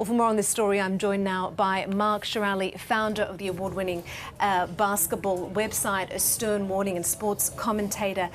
Well, for more on this story, I'm joined now by Mark Schiralli, founder of the award-winning basketball website, A Stern Warning, and sports commentator.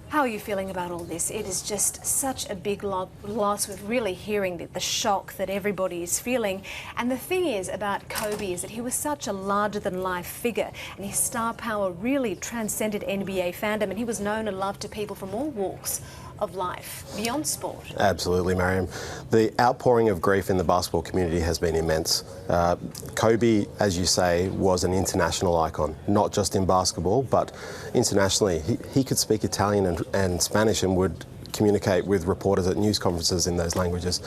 How are you feeling about all this? It is just such a big loss. We're really hearing the shock that everybody is feeling. And the thing is about Kobe is that he was such a larger-than-life figure, and his star power really transcended NBA fandom, and he was known and loved to people from all walks of life, beyond sport. Absolutely, Mariam. The outpouring of grief in the basketball community has been immense. Kobe, as you say, was an international icon, not just in basketball, but internationally. He could speak Italian and Spanish and would communicate with reporters at news conferences in those languages.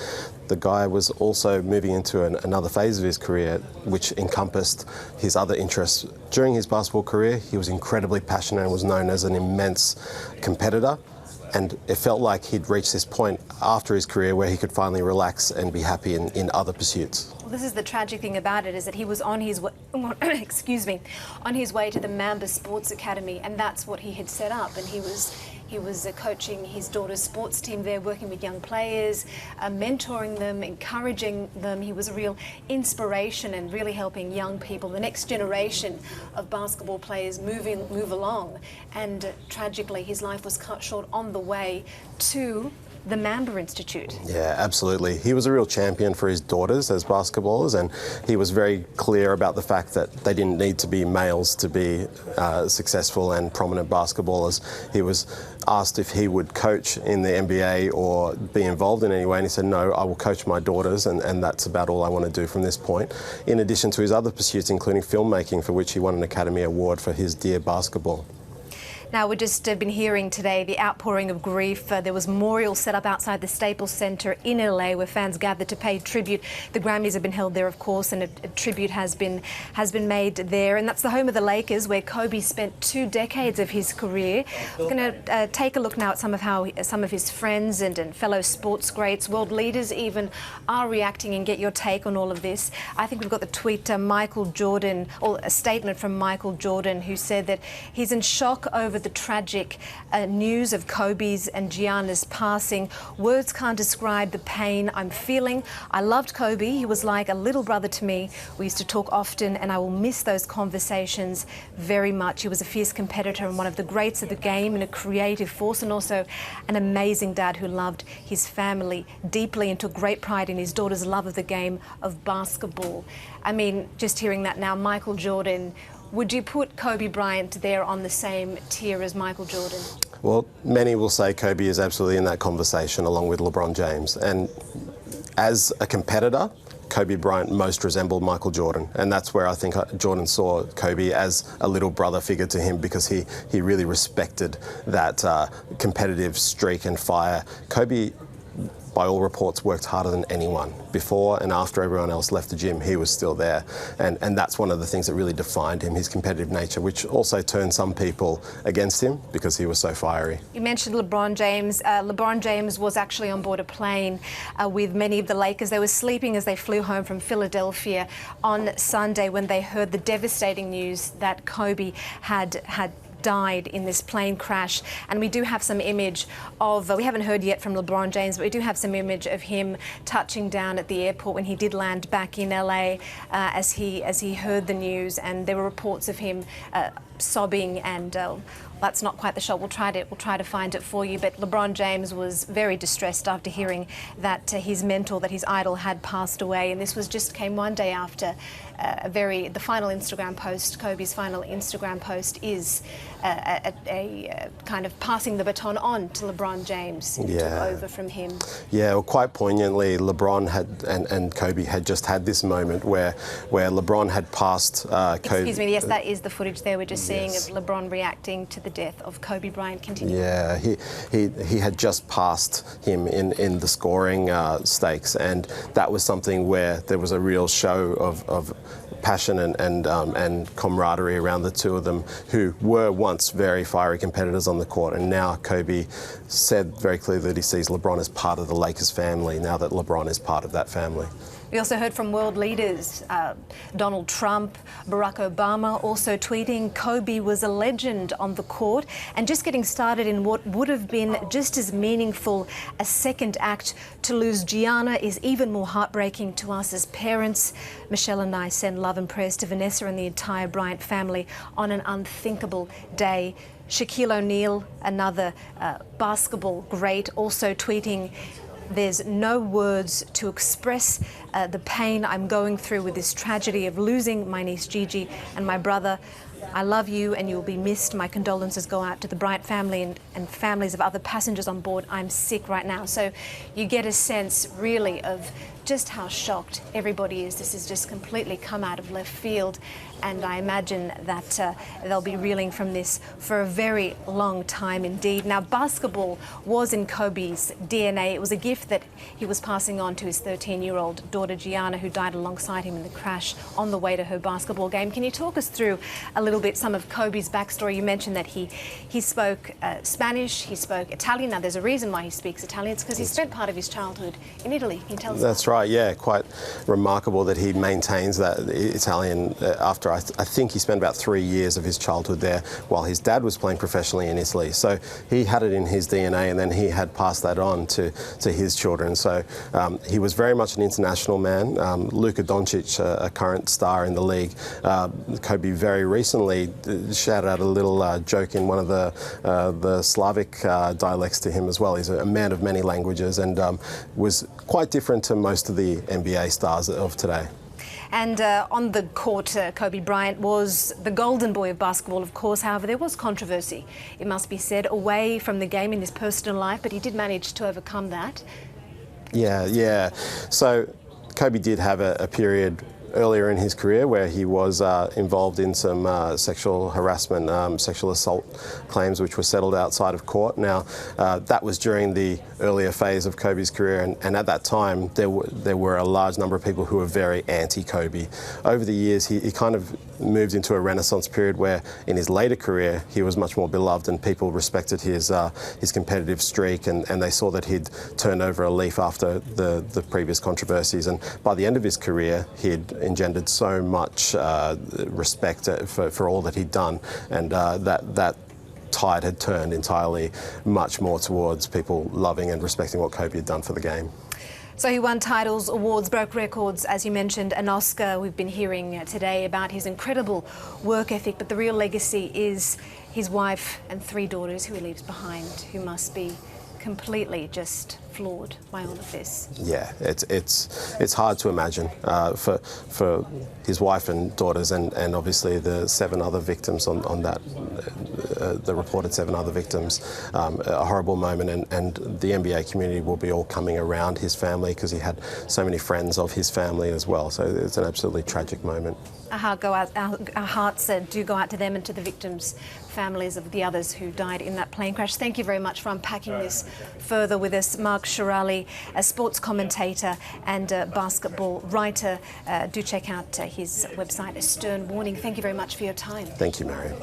The guy was also moving into another phase of his career, which encompassed his other interests. During his basketball career, he was incredibly passionate and was known as an immense competitor. And it felt like he'd reached this point after his career where he could finally relax and be happy in other pursuits. Well, this is the tragic thing about it, is that he was on his way, on his way to the Mamba Sports Academy, and that's what he had set up. And he was coaching his daughter's sports team there, working with young players, mentoring them, encouraging them. He was a real inspiration and really helping young people, the next generation of basketball players, move along. And tragically, his life was cut short on the way to the Mamba Institute. Yeah, absolutely. He was a real champion for his daughters as basketballers, and he was very clear about the fact that they didn't need to be males to be successful and prominent basketballers. He was asked if he would coach in the NBA or be involved in any way, and he said, no, I will coach my daughters, and that's about all I want to do from this point. In addition to his other pursuits, including filmmaking, for which he won an Academy Award for his Dear Basketball. Now, we've just been hearing today the outpouring of grief. There was memorials set up outside the Staples Center in LA where fans gathered to pay tribute. The Grammys have been held there, of course, and a tribute has been made there. And that's the home of the Lakers, where Kobe spent 2 decades of his career. We're going to take a look now at some of his friends and fellow sports greats, world leaders even, are reacting, and get your take on all of this. I think we've got the tweet, Michael Jordan, or a statement from Michael Jordan, who said that he's in shock over the tragic news of Kobe's and Gianna's passing. Words can't describe the pain I'm feeling. I loved Kobe. He was like a little brother to me. We used to talk often, and I will miss those conversations very much. He was a fierce competitor and one of the greats of the game, and a creative force, and also an amazing dad who loved his family deeply and took great pride in his daughter's love of the game of basketball. I mean, just hearing that now, Michael Jordan, would you put Kobe Bryant there on the same tier as Michael Jordan? Well, many will say Kobe is absolutely in that conversation along with LeBron James. And as a competitor, Kobe Bryant most resembled Michael Jordan. And that's where I think Jordan saw Kobe as a little brother figure to him, because he really respected that competitive streak and fire. Kobe, by all reports, worked harder than anyone. Before and after everyone else left the gym, he was still there. And that's one of the things that really defined him, his competitive nature, which also turned some people against him because he was so fiery. You mentioned LeBron James. LeBron James was actually on board a plane with many of the Lakers. They were sleeping as they flew home from Philadelphia on Sunday when they heard the devastating news that Kobe had died in this plane crash. And we do have some image of, we haven't heard yet from LeBron James, but we do have some image of him touching down at the airport when he did land back in LA as he heard the news, and there were reports of him sobbing, and that's not quite the shot. We'll try to find it for you. But LeBron James was very distressed after hearing that his mentor, that his idol, had passed away. And this came one day after the final Instagram post. Kobe's final Instagram post is a kind of passing the baton on to LeBron James, who took over from him. Yeah, well, quite poignantly, LeBron and Kobe had just had this moment where LeBron had passed Kobe. Excuse me, yes, that is the footage there we're just seeing of LeBron reacting to the death of Kobe Bryant. Continue. Yeah, he had just passed him in the scoring stakes, and that was something where there was a real show of passion and camaraderie around the two of them, who were once very fiery competitors on the court. And now Kobe said very clearly that he sees LeBron as part of the Lakers family, now that LeBron is part of that family. We also heard from world leaders, Donald Trump, Barack Obama, also tweeting Kobe was a legend on the court and just getting started in what would have been just as meaningful a second act. To lose Gianna is even more heartbreaking to us as parents. Michelle and I send love and prayers to Vanessa and the entire Bryant family on an unthinkable day. Shaquille O'Neal, another basketball great, also tweeting, "There's no words to express the pain I'm going through with this tragedy of losing my niece Gigi and my brother. I love you and you'll be missed. My condolences go out to the Bryant family and families of other passengers on board. I'm sick right now." So you get a sense really of just how shocked everybody is. This has just completely come out of left field, and I imagine that they'll be reeling from this for a very long time indeed. Now, basketball was in Kobe's DNA. It was a gift that he was passing on to his 13-year-old daughter Gianna, who died alongside him in the crash on the way to her basketball game. Can you talk us through a little bit some of Kobe's backstory? You mentioned that he spoke Spanish, he spoke Italian. Now, there's a reason why he speaks Italian. It's because he spent part of his childhood in Italy. Can you tell us That's right, yeah. Quite remarkable that he maintains that Italian after I think he spent about 3 years of his childhood there while his dad was playing professionally in Italy. So he had it in his DNA, and then he had passed that on to his children. So he was very much an international man. Luka Doncic, a current star in the league, Kobe very recently shouted out a little joke in one of the Slavic dialects to him as well. He's a man of many languages and was quite different to most of the NBA stars of today. And on the court, Kobe Bryant was the golden boy of basketball, of course. However, there was controversy, it must be said, away from the game in his personal life, but he did manage to overcome that. Yeah. So Kobe did have a period earlier in his career where he was involved in some sexual harassment, sexual assault claims which were settled outside of court. Now, that was during the earlier phase of Kobe's career, and at that time there were a large number of people who were very anti-Kobe. Over the years, he kind of moved into a renaissance period where in his later career he was much more beloved and people respected his competitive streak, and they saw that he'd turned over a leaf after the previous controversies, and by the end of his career he'd engendered so much respect for all that he'd done, and that tide had turned entirely much more towards people loving and respecting what Kobe had done for the game. So he won titles, awards, broke records, as you mentioned, an Oscar. We've been hearing today about his incredible work ethic, but the real legacy is his wife and 3 daughters who he leaves behind, who must be completely just floored by all of this. Yeah, it's hard to imagine for his wife and daughters, and obviously the 7 other victims on that, the reported 7 other victims. A horrible moment, and the NBA community will be all coming around his family because he had so many friends of his family as well. So it's an absolutely tragic moment. Our hearts do go out to them and to the victims' families of the others who died in that plane crash. Thank you very much for unpacking this further with us. Mark Schiralli, a sports commentator and a basketball writer. Do check out his website, A Stern Warning. Thank you very much for your time. Thank you, Mariam.